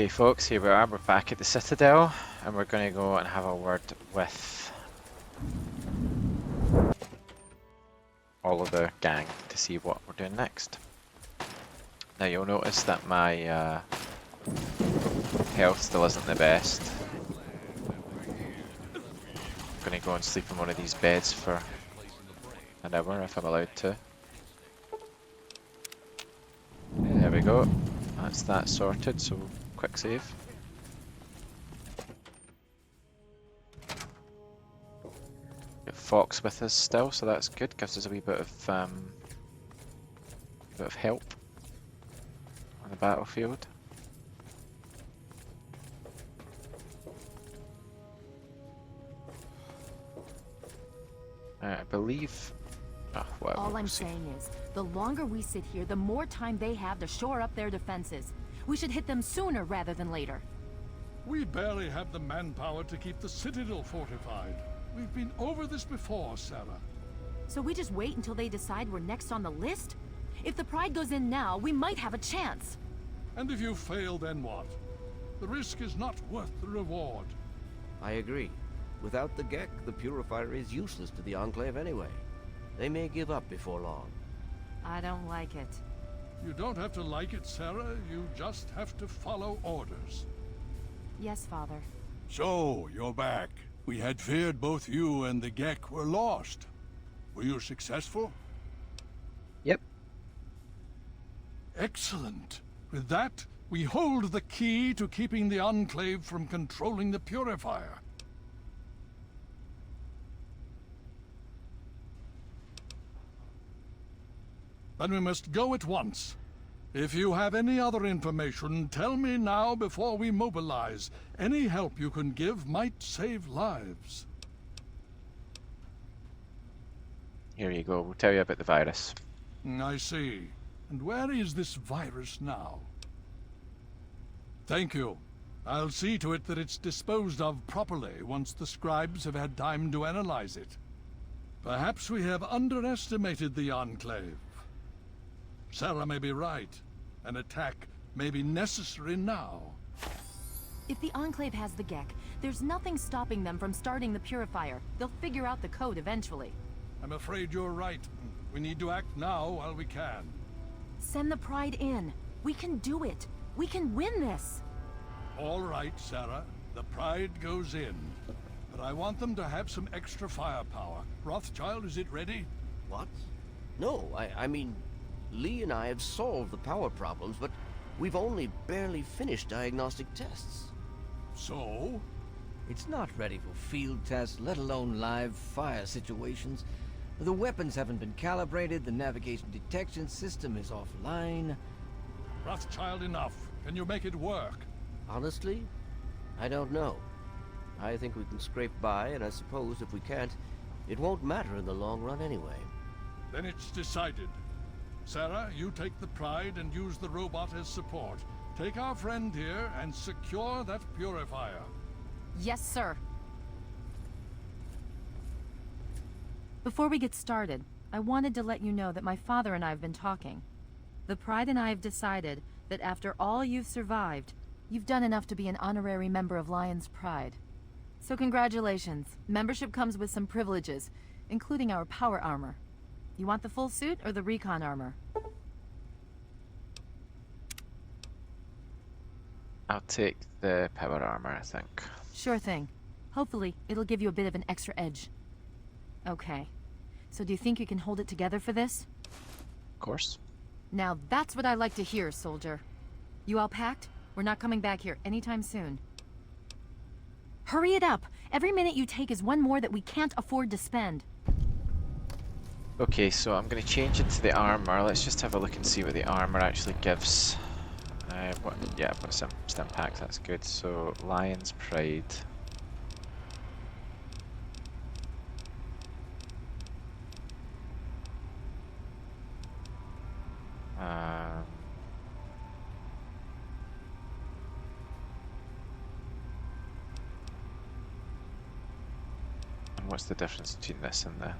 Okay folks, here we are, we're back at the Citadel, and we're going to go and have a word with all of the gang to see what we're doing next. Now you'll notice that my health still isn't the best. I'm going to go and sleep in one of these beds for an hour if I'm allowed to. Yeah, there we go, that's that sorted, so quick save. Got Fox with us still, so that's good. Gives us a wee bit of help on the battlefield. I believe. All I'm saying is, the longer we sit here, the more time they have to shore up their defenses. We should hit them sooner rather than later. We barely have the manpower to keep the Citadel fortified. We've been over this before, Sarah. So we just wait until they decide we're next on the list? If the Pride goes in now, we might have a chance. And if you fail, then what? The risk is not worth the reward. I agree. Without the Gek, the Purifier is useless to the Enclave anyway. They may give up before long. I don't like it. You don't have to like it, Sarah. You just have to follow orders. Yes, Father. So, you're back. We had feared both you and the Gek were lost. Were you successful? Yep. Excellent. With that, we hold the key to keeping the Enclave from controlling the Purifier. Then we must go at once. If you have any other information, tell me now before we mobilize. Any help you can give might save lives. Here you go, we'll tell you about the virus. I see. And where is this virus now? Thank you. I'll see to it that it's disposed of properly once the scribes have had time to analyze it. Perhaps we have underestimated the Enclave. Sarah may be right. An attack may be necessary now. If the Enclave has the Gek, there's nothing stopping them from starting the Purifier. They'll figure out the code eventually. I'm afraid you're right. We need to act now while we can. Send the Pride in. We can do it. We can win this. All right, Sarah. The Pride goes in. But I want them to have some extra firepower. Rothschild, is it ready? What? No, I mean... Lee and I have solved the power problems, but we've only barely finished diagnostic tests. So? It's not ready for field tests, let alone live fire situations. The weapons haven't been calibrated, the navigation detection system is offline. Rothschild, enough. Can you make it work? Honestly, I don't know. I think we can scrape by, and I suppose if we can't, it won't matter in the long run anyway. Then it's decided. Sarah, you take the Pride and use the robot as support. Take our friend here and secure that Purifier. Yes, sir. Before we get started, I wanted to let you know that my father and I have been talking. The Pride and I have decided that after all you've survived, you've done enough to be an honorary member of Lion's Pride. So congratulations. Membership comes with some privileges, including our power armor. You want the full suit or the recon armor? I'll take the power armor, I think. Sure thing. Hopefully, it'll give you a bit of an extra edge. Okay. So do you think you can hold it together for this? Of course. Now that's what I like to hear, soldier. You all packed? We're not coming back here anytime soon. Hurry it up! Every minute you take is one more that we can't afford to spend. Okay, so I'm going to change it to the armor. Let's just have a look and see what the armor actually gives. Yeah, but some stim packs, that's good. So, Lion's Pride. And what's the difference between this and the...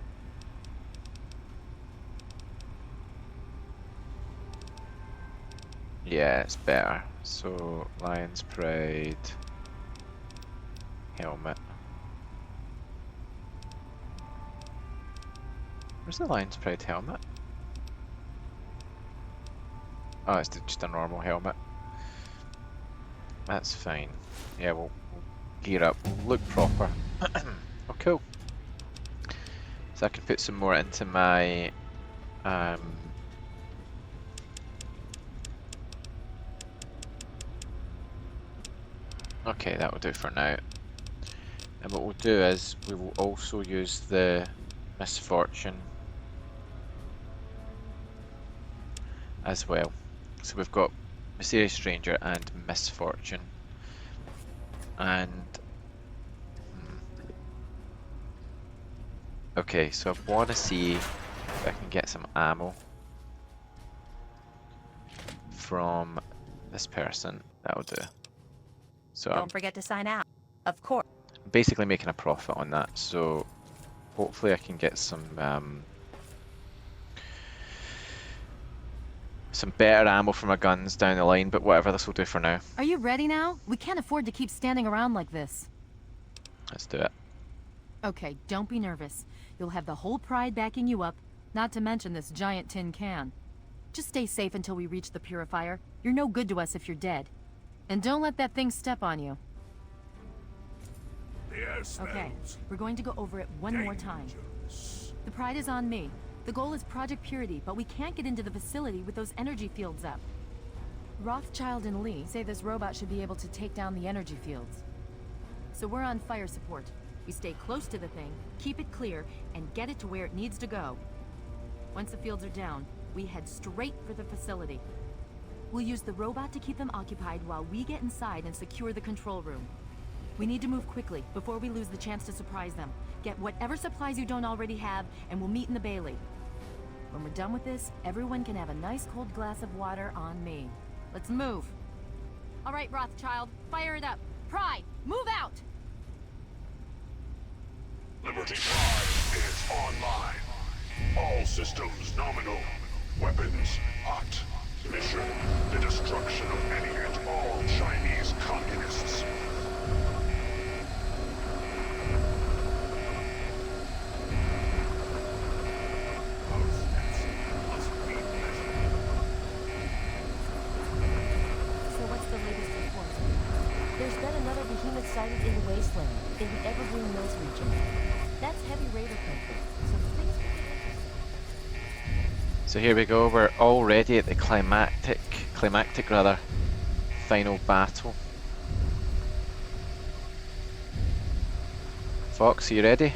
Yeah, it's better. So, Lion's Pride helmet. Where's the Lion's Pride helmet? Oh, it's just a normal helmet. That's fine. Yeah, we'll gear up, we'll look proper. Oh, cool. So I can put some more into my okay, that will do for now. And what we'll do is we will also use the Misfortune as well. So we've got Mysterious Stranger and Misfortune. And okay, so I want to see if I can get some ammo from this person. That'll do. So Don't forget to sign out. Of course. I'm basically making a profit on that, so hopefully I can get some better ammo for my guns down the line, but whatever, this will do for now. Are you ready now? We can't afford to keep standing around like this. Let's do it. Okay, don't be nervous. You'll have the whole Pride backing you up, not to mention this giant tin can. Just stay safe until we reach the purifier. You're no good to us if you're dead. And don't let that thing step on you. Okay, we're going to go over it one more time. The Pride is on me. The goal is Project Purity, but we can't get into the facility with those energy fields up. Rothschild and Lee say this robot should be able to take down the energy fields. So we're on fire support. We stay close to the thing, keep it clear, and get it to where it needs to go. Once the fields are down, we head straight for the facility. We'll use the robot to keep them occupied while we get inside and secure the control room. We need to move quickly before we lose the chance to surprise them. Get whatever supplies you don't already have, and we'll meet in the Bailey. When we're done with this, everyone can have a nice cold glass of water on me. Let's move. All right, Rothschild, fire it up. Pride, move out! Liberty Prime is online. All systems nominal. Weapons hot. Mission: the destruction of any and all Chinese communists. So what's the latest report? There's been another behemoth sighted in the Wasteland, in the Evergreen Mills region. That's heavy raider country, so things will get interesting. So here we go, we're already at the climactic final battle. Fox, are you ready?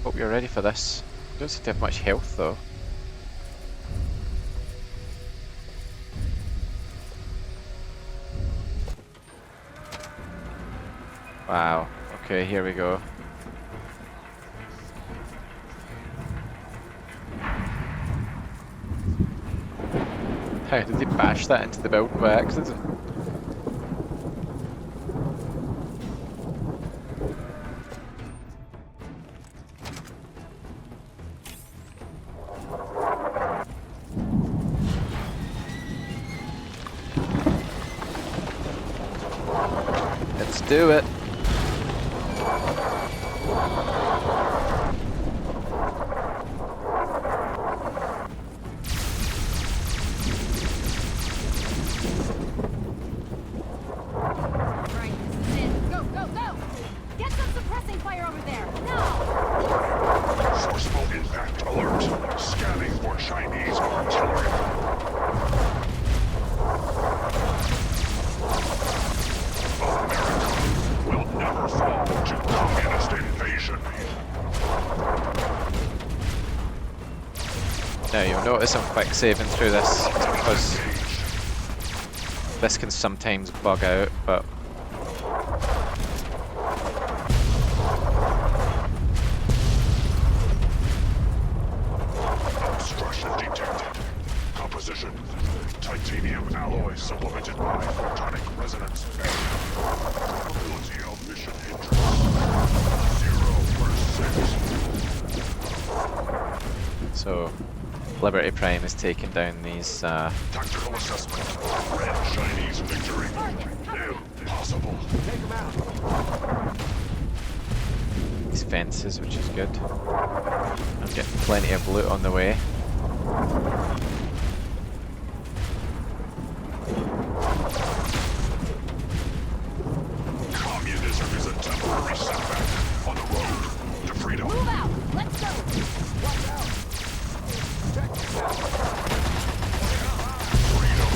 Hope you're ready for this. You don't seem to have much health though. Wow, okay, here we go. How did he bash that into the building by accident? Let's do it. Right, this is it. Go, go, go! Get some suppressing fire over there! Now! Forceful impact alert. Scanning for Chinese artillery. America will never fall to communist invasion. Now you'll notice I'm quick saving through this because this can sometimes bug out, but Obstruction detected. Composition: titanium alloy supplemented by photonic resonance. Probability of mission interest 0%. so Liberty Prime is taking down these Tactical assessment. Red Chinese victory. Impossible. These fences, which is good. I'm getting plenty of loot on the way. Communism is a temporary setback on the road to freedom. Move out! Let's go! Freedom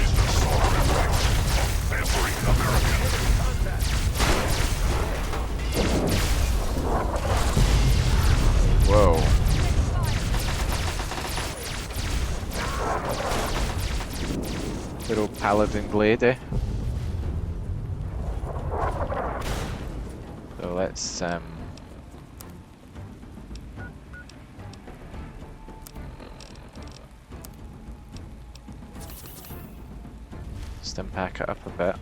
is the sovereign right of every American. Whoa. Good old paladin glade, eh? So let's stim pack it up a bit.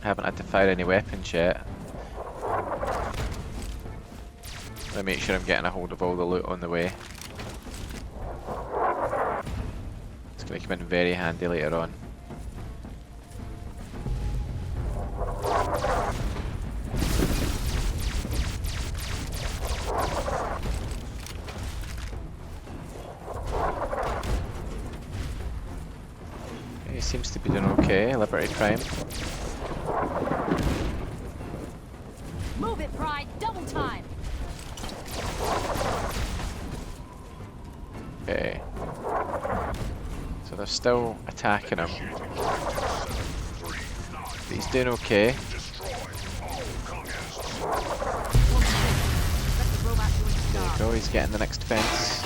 Haven't had to fire any weapons yet. Let me make sure I'm getting a hold of all the loot on the way. It's going to come in very handy later on. He seems to be doing okay, Liberty Prime. Move it, Pride! Double time! Okay. So they're still attacking him. But he's doing okay. There you go, he's getting the next fence.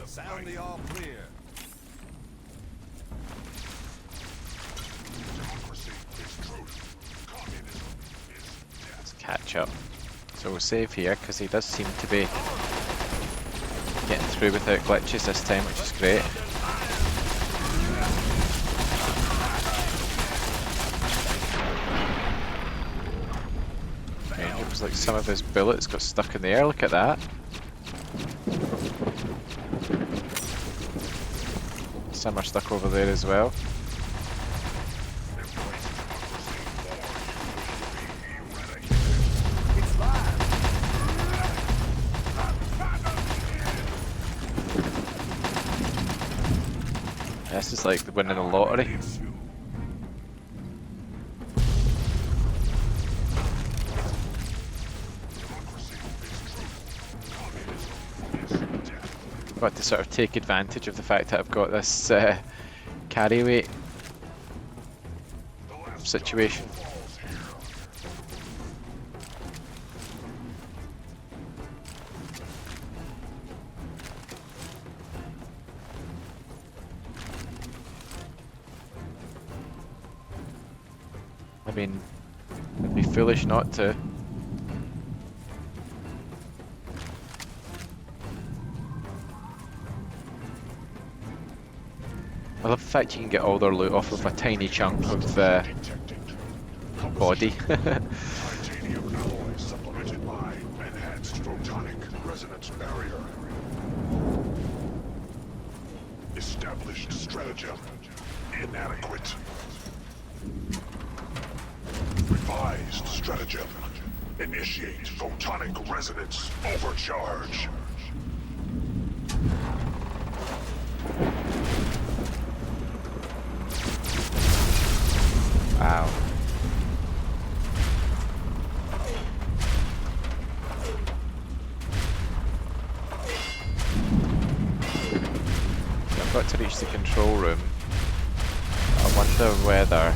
Sound the all clear. Let's catch up. So we'll save here because he does seem to be getting through without glitches this time, which is great. And it was like some of his bullets got stuck in the air, look at that. Some are stuck over there as well. This is like winning a lottery. Got to sort of take advantage of the fact that I've got this carry weight situation. I mean, it'd be foolish not to. I love the fact you can get all their loot off of a tiny chunk of body. Titanium alloy supplemented by enhanced photonic resonance barrier. Established stratagem inadequate. Revised stratagem. Initiate photonic resonance overcharge. Wow. got to reach the control room. I wonder whether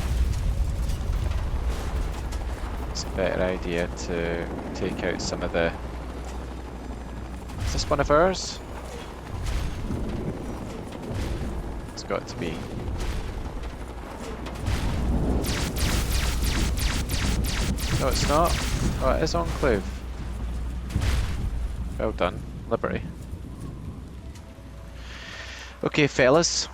it's a better idea to take out some of the... Is this one of ours? It's got to be. No, it's not. Oh, it is Enclave. Well done, Liberty. Okay, fellas.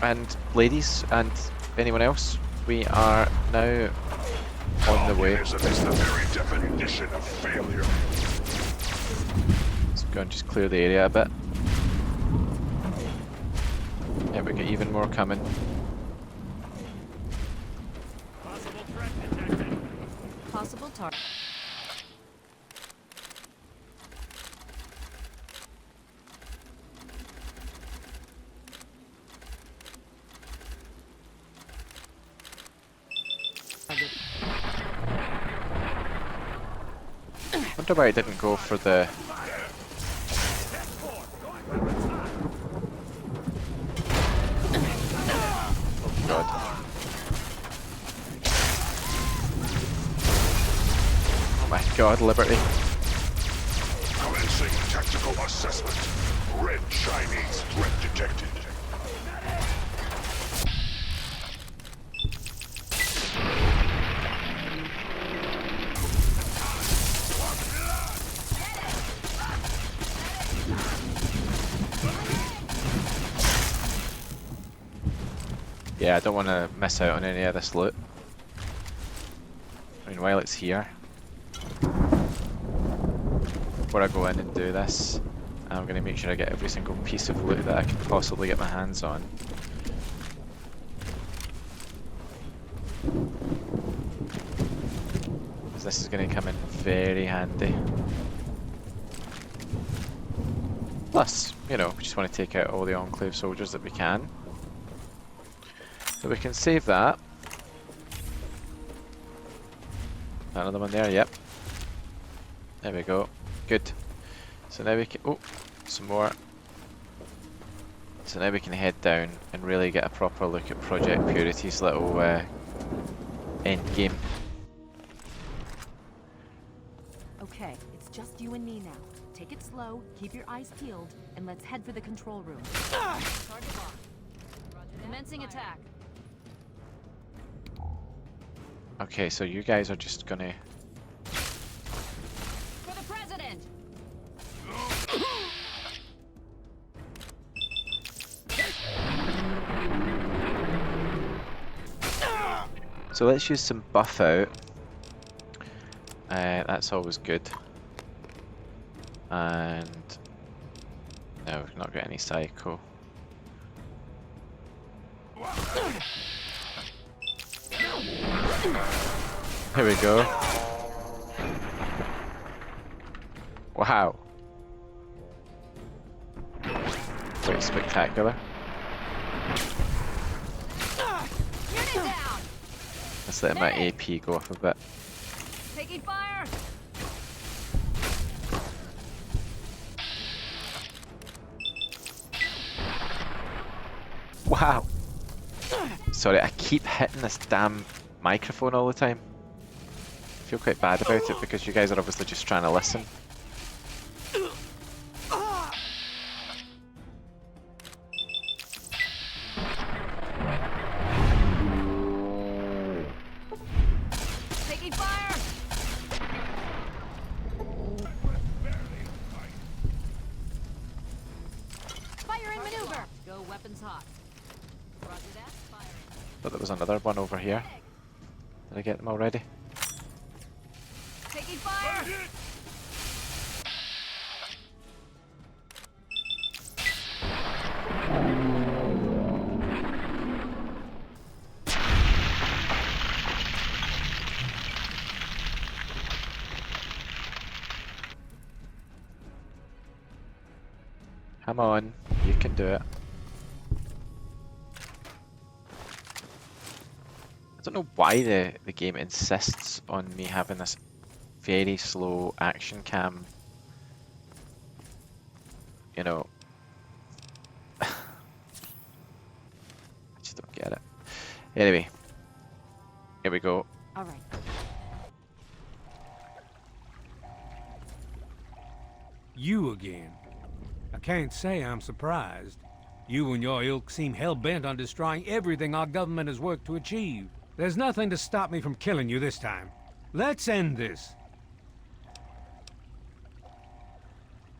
And ladies, and anyone else, we are now on the way. Communism is the very definition of failure. Let's go and just clear the area a bit. Yeah, we get even more coming. Possible target. Wonder why I didn't go for the... Oh god. Oh my god, Liberty. Commencing tactical assessment. Red Chinese threat detected. Yeah, I don't want to miss out on any of this loot. I mean, while it's here, before I go in and do this, I'm going to make sure I get every single piece of loot that I can possibly get my hands on. Because this is going to come in very handy. Plus, you know, we just want to take out all the Enclave soldiers that we can. So we can save that. Another one there, yep. There we go. Good. So now we can... Oh, some more. So now we can head down and really get a proper look at Project Purity's little end game. Okay, it's just you and me now. Take it slow, keep your eyes peeled, and let's head for the control room. Target locked. Commencing attack. Okay, so you guys are just gonna... For the president! So let's use some buff out. That's always good. And... No, we've not got any psycho. Here we go. Wow. Quite spectacular. Let's let my AP go off a bit. Taking fire! Wow. Sorry, I keep hitting this damn microphone all the time. I feel quite bad about it because you guys are obviously just trying to listen. Taking fire! Fire in maneuver! Go weapons hot. Roger that, firing. But there was another one over here. Did I get them already? Taking fire! Come on, you can do it. I don't know why the game insists on me having this very slow action cam, you know, Anyway, here we go. All right. You again. I can't say I'm surprised. You and your ilk seem hell-bent on destroying everything our government has worked to achieve. There's nothing to stop me from killing you this time. Let's end this.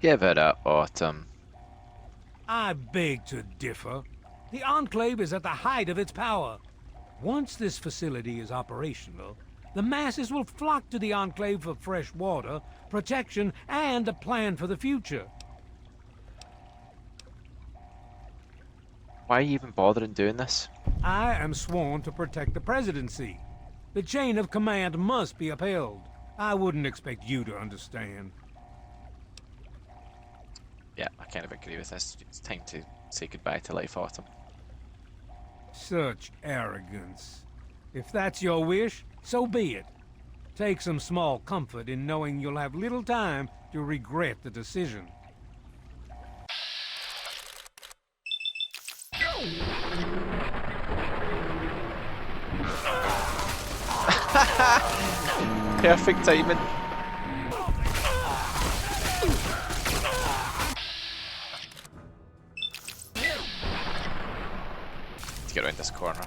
Give it up, Autumn. I beg to differ. The Enclave is at the height of its power. Once this facility is operational, the masses will flock to the Enclave for fresh water, protection, and a plan for the future. Why are you even bothering doing this? I am sworn to protect the presidency. The chain of command must be upheld. I wouldn't expect you to understand. Yeah, I kind of agree with this. It's time to say goodbye to life, Autumn. Such arrogance. If that's your wish, so be it. Take some small comfort in knowing you'll have little time to regret the decision. Perfect timing. Let's get around this corner.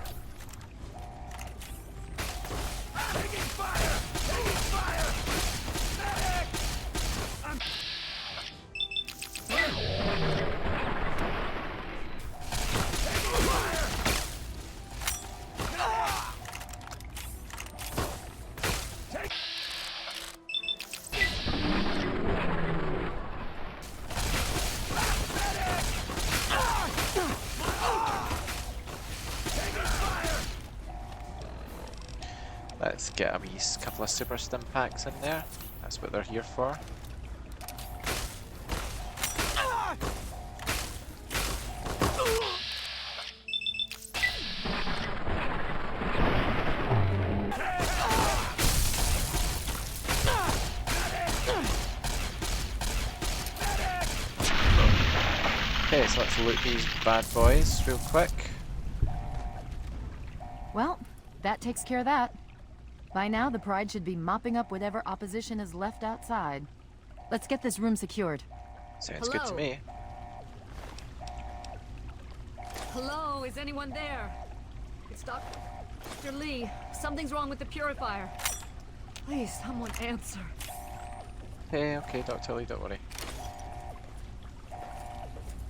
Let's get a wee couple of super stim packs in there. That's what they're here for. Okay, so let's loot these bad boys real quick. Well, that takes care of that. By now, the Pride should be mopping up whatever opposition is left outside. Let's get this room secured. Sounds good to Hello? me. Hello, is anyone there? It's Dr. Lee. Something's wrong with the purifier. Please, someone answer. Okay, Dr. Lee, don't worry.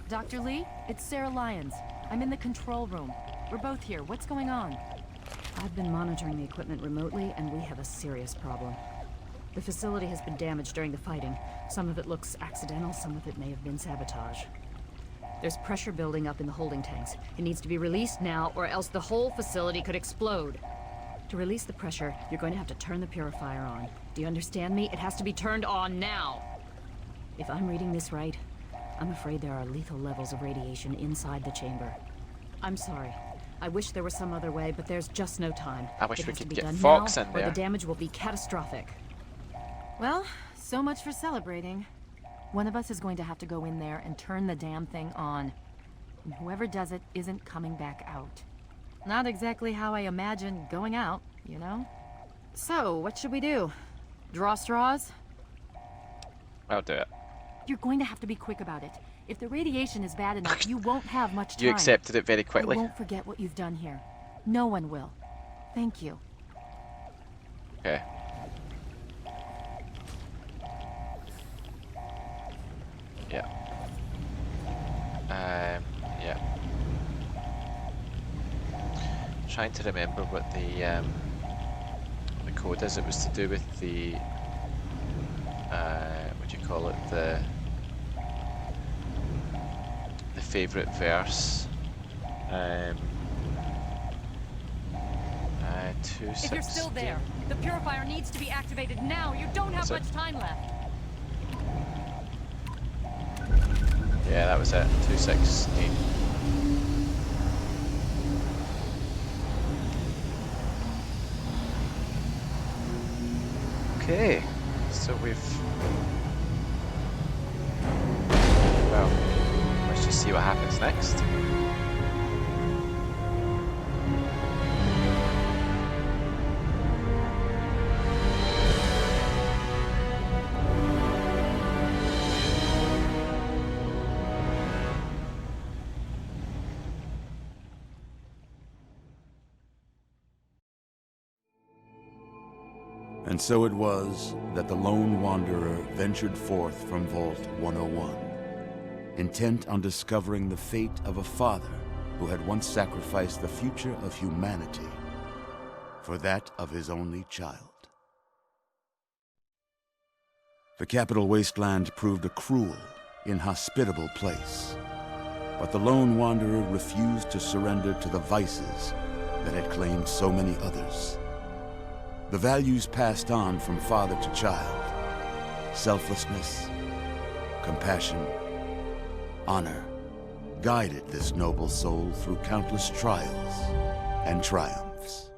Dr. Lee, it's Sarah Lyons. I'm in the control room. We're both here. What's going on? I've been monitoring the equipment remotely, and we have a serious problem. The facility has been damaged during the fighting. Some of it looks accidental, some of it may have been sabotage. There's pressure building up in the holding tanks. It needs to be released now, or else the whole facility could explode. To release the pressure, you're going to have to turn the purifier on. Do you understand me? It has to be turned on now! If I'm reading this right, I'm afraid there are lethal levels of radiation inside the chamber. I'm sorry. I wish there was some other way, but there's just no time. I wish It we has to could be get done Fox now, in or there. the damage will be catastrophic. Well, so much for celebrating. One of us is going to have to go in there and turn the damn thing on. And whoever does it isn't coming back out. Not exactly how I imagine going out, you know? So, what should we do? Draw straws? I'll do it. You're going to have to be quick about it. If the radiation is bad enough, you won't have much time. You accepted it very I quickly. won't forget what you've done here. No one will. Thank you. Okay. Yeah. Yeah. Trying to remember what the code is. It was to do with the what do you call it? The favorite verse. 216. If you're still there, the purifier needs to be activated now. You don't have much time left. Yeah, that was it. 216. Okay, so we've. Well, let's just see what happens next. And so it was that the lone wanderer ventured forth from Vault 101, intent on discovering the fate of a father who had once sacrificed the future of humanity for that of his only child. The Capital Wasteland proved a cruel, inhospitable place, but the lone wanderer refused to surrender to the vices that had claimed so many others. The values passed on from father to child: selflessness, compassion, honor, guided this noble soul through countless trials and triumphs.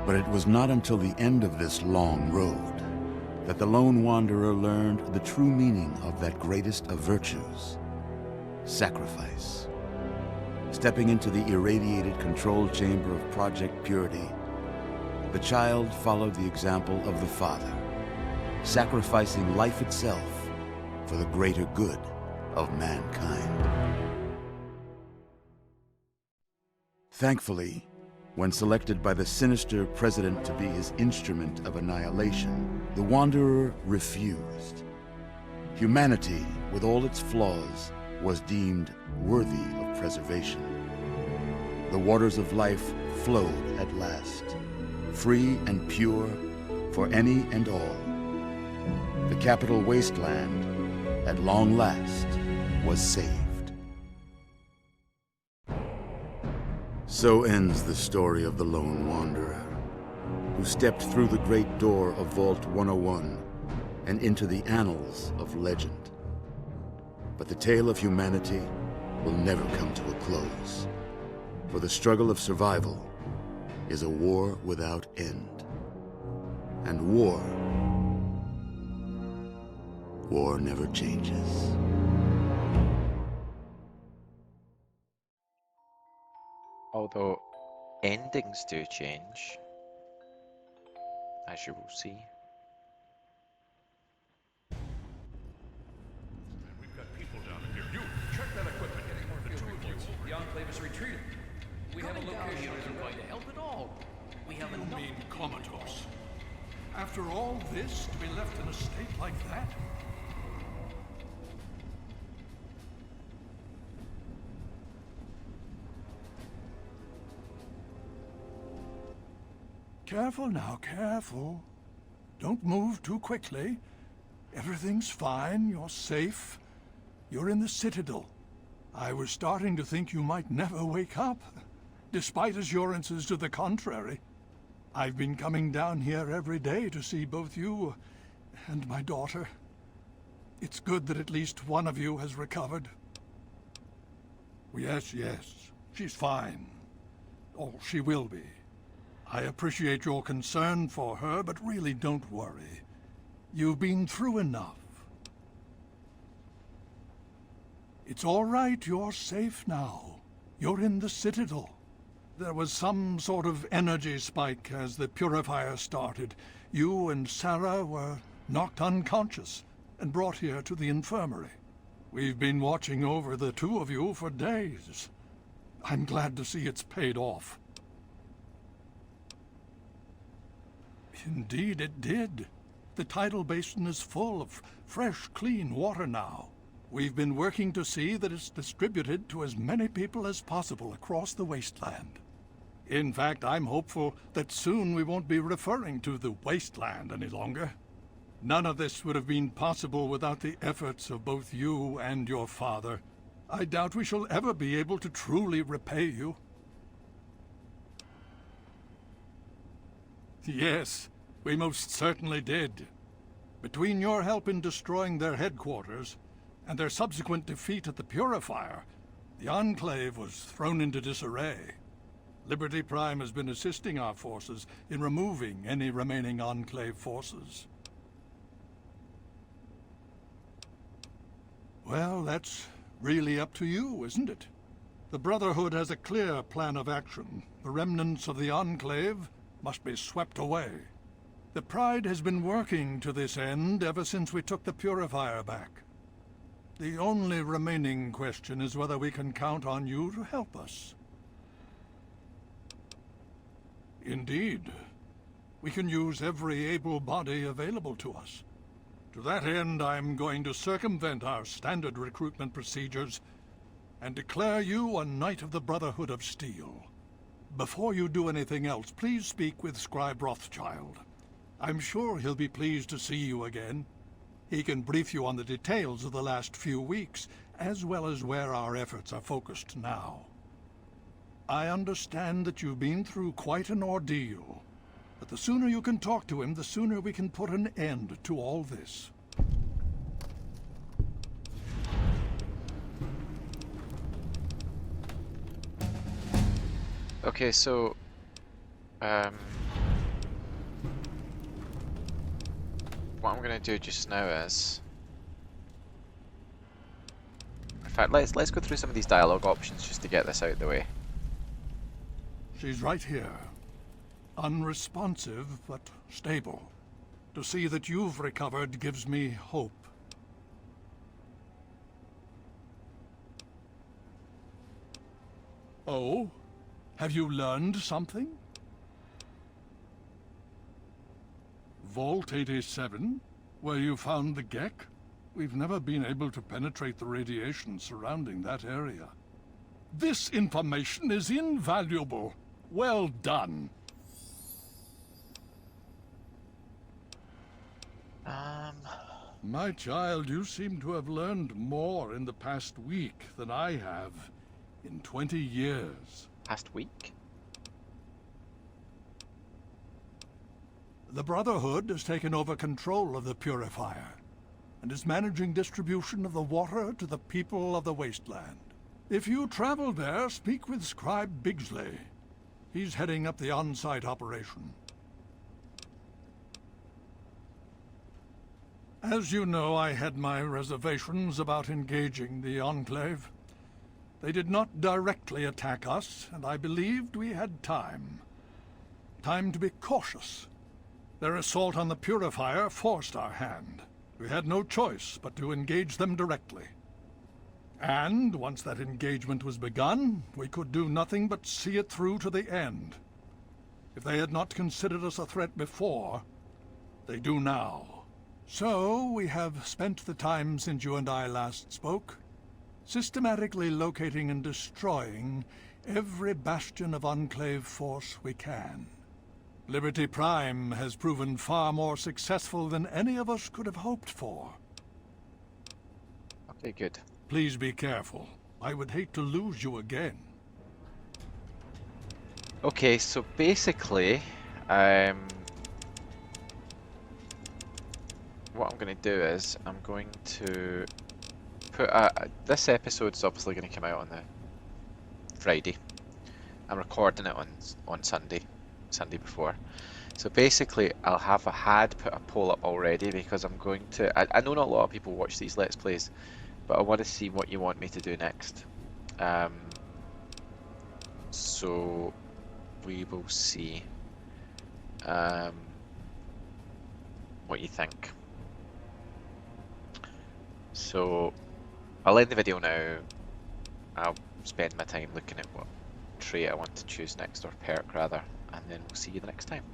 But it was not until the end of this long road that the lone wanderer learned the true meaning of that greatest of virtues: sacrifice. Stepping into the irradiated control chamber of Project Purity, the child followed the example of the father, sacrificing life itself for the greater good of mankind. Thankfully, when selected by the sinister president to be his instrument of annihilation, the Wanderer refused. Humanity, with all its flaws, was deemed worthy of preservation. The waters of life flowed at last, free and pure for any and all. The Capital Wasteland, at long last, was saved. So ends the story of the lone wanderer, who stepped through the great door of Vault 101 and into the annals of legend. But the tale of humanity will never come to a close, for the struggle of survival is a war without end. And war never changes. Although endings do change, as you will see. We've got people down here. You, check that equipment. The two of you. The Enclave is retreating. We have a location isn't going to help at all. We have You mean comatose? After all this, to be left in a state like that? Careful now, careful. Don't move too quickly. Everything's fine, you're safe. You're in the Citadel. I was starting to think you might never wake up, despite assurances to the contrary. I've been coming down here every day to see both you and my daughter. It's good that at least one of you has recovered. Yes, she's fine. Oh, she will be. I appreciate your concern for her, but really don't worry. You've been through enough. It's all right, you're safe now. You're in the Citadel. There was some sort of energy spike as the purifier started. You and Sarah were knocked unconscious and brought here to the infirmary. We've been watching over the two of you for days. I'm glad to see it's paid off. Indeed it did. The tidal basin is full of fresh, clean water now. We've been working to see that it's distributed to as many people as possible across the wasteland. In fact, I'm hopeful that soon we won't be referring to the wasteland any longer. None of this would have been possible without the efforts of both you and your father. I doubt we shall ever be able to truly repay you. Yes, we most certainly did. Between your help in destroying their headquarters and their subsequent defeat at the Purifier, the Enclave was thrown into disarray. Liberty Prime has been assisting our forces in removing any remaining Enclave forces. Well, that's really up to you, isn't it? The Brotherhood has a clear plan of action. The remnants of the Enclave must be swept away. The Pride has been working to this end ever since we took the Purifier back. The only remaining question is whether we can count on you to help us. Indeed. We can use every able body available to us. To that end, I'm going to circumvent our standard recruitment procedures and declare you a Knight of the Brotherhood of Steel. Before you do anything else, please speak with Scribe Rothschild. I'm sure he'll be pleased to see you again. He can brief you on the details of the last few weeks, as well as where our efforts are focused now. I understand that you've been through quite an ordeal, but the sooner you can talk to him, the sooner we can put an end to all this. Okay, so what I'm gonna do just now is, in fact, let's go through some of these dialogue options just to get this out of the way. She's right here. Unresponsive, but stable. To see that you've recovered gives me hope. Oh? Have you learned something? Vault 87? Where you found the Gek? We've never been able to penetrate the radiation surrounding that area. This information is invaluable. Well done. My child, you seem to have learned more in the past week than I have in 20 years. Past week? The Brotherhood has taken over control of the Purifier and is managing distribution of the water to the people of the Wasteland. If you travel there, speak with Scribe Bigsley. He's heading up the on-site operation. As you know, I had my reservations about engaging the Enclave. They did not directly attack us, and I believed we had time. Time to be cautious. Their assault on the Purifier forced our hand. We had no choice but to engage them directly. And once that engagement was begun, we could do nothing but see it through to the end. If they had not considered us a threat before, they do now. So, we have spent the time since you and I last spoke, systematically locating and destroying every bastion of Enclave force we can. Liberty Prime has proven far more successful than any of us could have hoped for. Okay, good. Please be careful. I would hate to lose you again. Okay, so basically, what I'm going to do is I'm going to put this episode's obviously going to come out on the Friday. I'm recording it on Sunday before. So basically, I'll have had put a poll up already because I'm going to. I know not a lot of people watch these Let's Plays, but I want to see what you want me to do next. So we will see what you think. So I'll end the video now. I'll spend my time looking at what trait I want to choose next, or perk rather, and then we'll see you the next time.